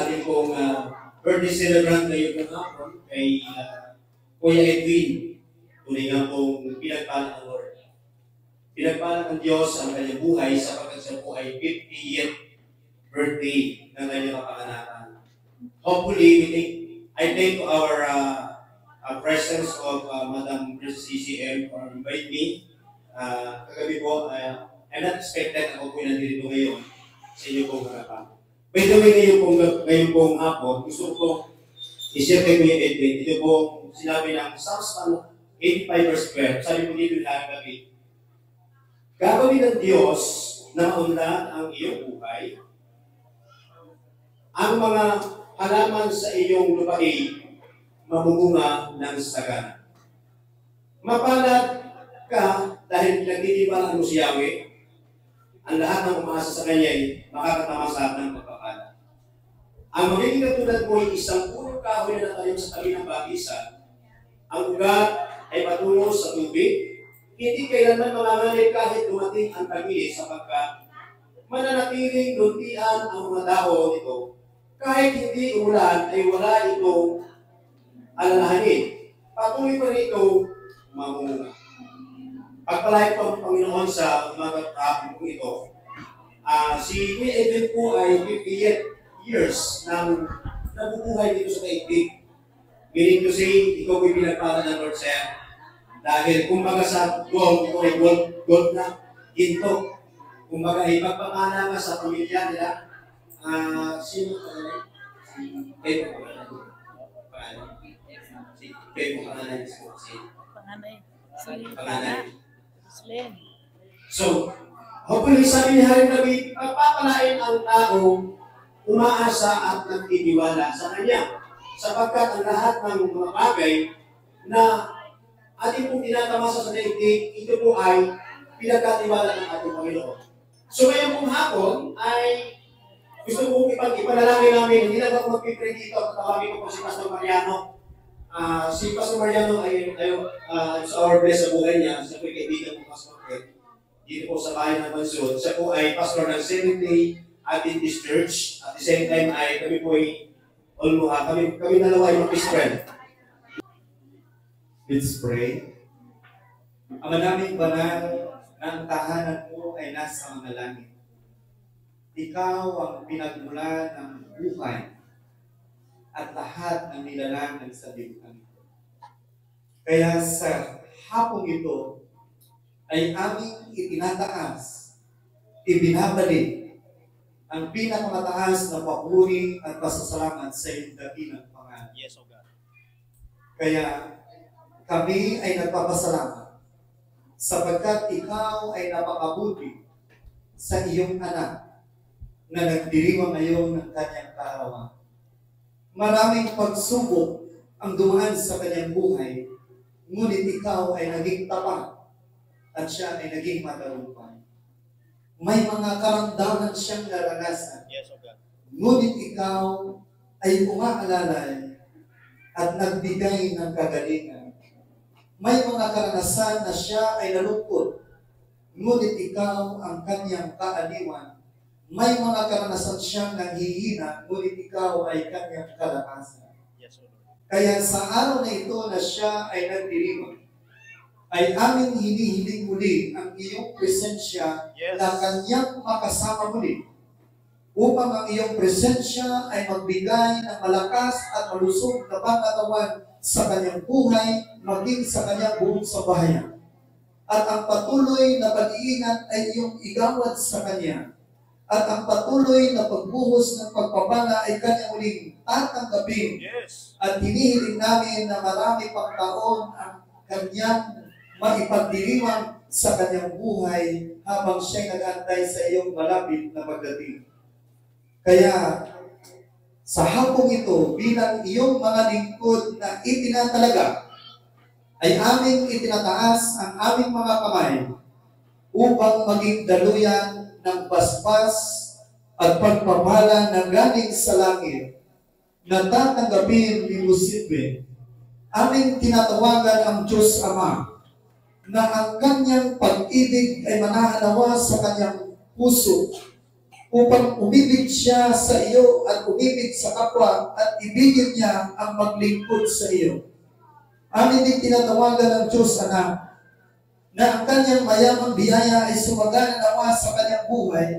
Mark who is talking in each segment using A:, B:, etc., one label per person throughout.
A: Ating pong birthday celebrant ngayon ng hapon kay Kuya Edwin. Tunay nga pong pinagpala ng Lord. Pinagpala ng Diyos ang kanyang buhay sapagkat siya po ay 50th birthday ng kanyang kapanganakan. Hopefully, I thank to our presence of Madam CCM for invite me. Kagabi po, I'm not expected ako po nandito ngayon sa inyo pong harapan. By the way, ngayon pong hapon, gusto ko i-share kay Kuya Edwin. Ito po sinabi ng Psalms 85 verse 12. Sabi po dito na gabi, gagawin ng Diyos na maunlad ang iyong buhay, ang mga halaman sa iyong lupain, mamumunga ng sagana. Mapalad ka dahil pinagtitiwalaan mo si Yahweh, ang lahat ng umaasa sa Kanya ay makakatamasa ng pagpapala. Ang magiging katulad mo ay isang punong kahoy na natalim sa tabi ng bakisan. Ang ugat ay patungo sa tubig. Hindi kailanman manganganib kahit dumating ang tagilid sapagkat mananatiling luntian ang mga dahon nito. Kahit hindi ulan ay wala itong alalahanin. Patuloy pa rin ito mamunga. Pagpalahit po ang Panginoon sa umagat hapon po ito. Si Kuya Edwin po ay 58 years nang nabubuhay dito sa Kaigdig. Meaning to say, ikaw po'y pinagpala ng Lord Sir. Dahil kumbaga sa gold, ito ay gold na ginto. Kumbaga ay pagpapala nga sa pamilya nila. Sino pangalan? Si Pedro pangalan. Si Pedro pangalan. Pangalan. So, hopefully sabi ni Haring David, pagpapalain ang tao umaasa at nagtitiwala sa Kanya. Sapagkat ang lahat ng mga bagay na ating pong tinatamasa sa daigdig, ito po ay pinagkatiwala ng ating Panginoon. So ngayon pong hapon ay gusto ko ipanalangin namin, hindi lang ako mag-pray dito at tawagin ko po si Pastor Mariano. Si Pastor Mariano ay sa our bless sa buhay niya, siya po ay kaibigan ng Pastor Ed. Dito po sa bahay ng Mansur. Siya po ay pastor ng Seventh-day Adventist Church. At the same time ay kami po ay kami dalawa ay mag-best friend.
B: Let's pray. Ama naming banal na ang tahanan mo ay nasa mga langit. Ikaw ang pinagmulan ng buhay at lahat ng nilalang sa libutan. Kaya sa hapong ito ay aming itinataas, ibinabalik ang pinakamataas na papuri at pasasalamat sa iyong dakilang pangalan.
A: Yes, O God.
B: Kaya kami ay nagpapasalamat sapagkat ikaw ay napakabuti sa iyong anak na nagdiriwang ngayon ng kanyang kaarawan. Maraming pagsubok ang dumaan sa kanyang buhay, ngunit ikaw ay naging tapat at siya ay naging matagumpay. May mga karamdaman siyang naranasan.
A: Yes, O God.
B: Ngunit ikaw ay umaalalay at nagbigay ng kagalingan. May mga karanasan na siya ay nalungkot, ngunit ikaw ang kanyang kaaliwan. May mga karanasan siyang nanghihina, ngunit ikaw ay kanyang kalakasan.
A: Yes, O Lord.
B: Kaya sa araw na ito na siya ay nagdiriwang, ay aming hinihiling muli ang iyong presensya na kanyang makasama muli upang ang iyong presensya ay magbigay ng malakas at malusog na pangatawan sa kanyang buhay, maging sa kanyang buong sambahayan. At ang patuloy na pag-iingat ay iyong igawad sa kanya. At ang patuloy na pagbuhos ng pagpapala ay kanyang uling tatanggapin.
A: Yes.
B: At hinihiling namin na marami pang taon ang kanyang maipagdiriwang sa kanyang buhay habang siya'y nag-antay sa iyong malapit na pagdating. Kaya sa hapong ito, bilang iyong mga lingkod na itinatalaga, ay aming itinataas ang aming mga kamay upang maging daluyan ng basbas at pagpapala na galing sa langit na tatanggapin ni Lucifer. Aming tinatawagan ang Diyos Ama na ang kanyang pag-ibig ay manahanawa sa kanyang puso upang umibig siya sa iyo at umibig sa kapwa at ibigin niya ang maglingkod sa iyo. Amin din tinatawagan ng Diyos, anak, na ang kanyang mayamang biyaya ay sumagana nawa sa kanyang buhay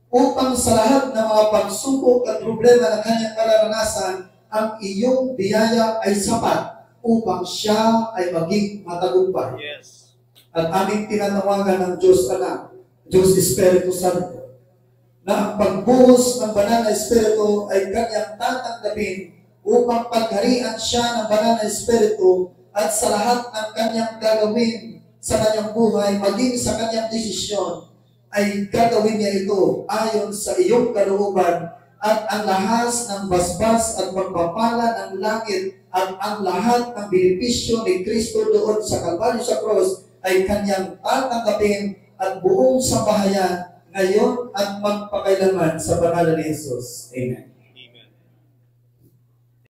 B: upang sa lahat ng mga pagsubok at problema na kanyang kararanasan, ang iyong biyaya ay sapat upang siya ay maging matagumpay.
A: Yes.
B: At aming tinatawagan ng Diyos, anak, Diyos Espiritu Santo, na ang pagbuhos ng banal na Espiritu ay kanyang tatanggapin upang pagharian siya ng banal na Espiritu at sa lahat ng kanyang gagawin sa kanyang buhay, maging sa kanyang desisyon, ay gagawin niya ito ayon sa iyong kalooban at ang lahas ng basbas at pagpapala ng langit at ang lahat ng benepisyo ni Kristo doon sa Kalbaryo sa cross ay kanyang tatanggapin at buong sambahayan ngayon at magpakailanman sa pangalan ni Jesus. Amen.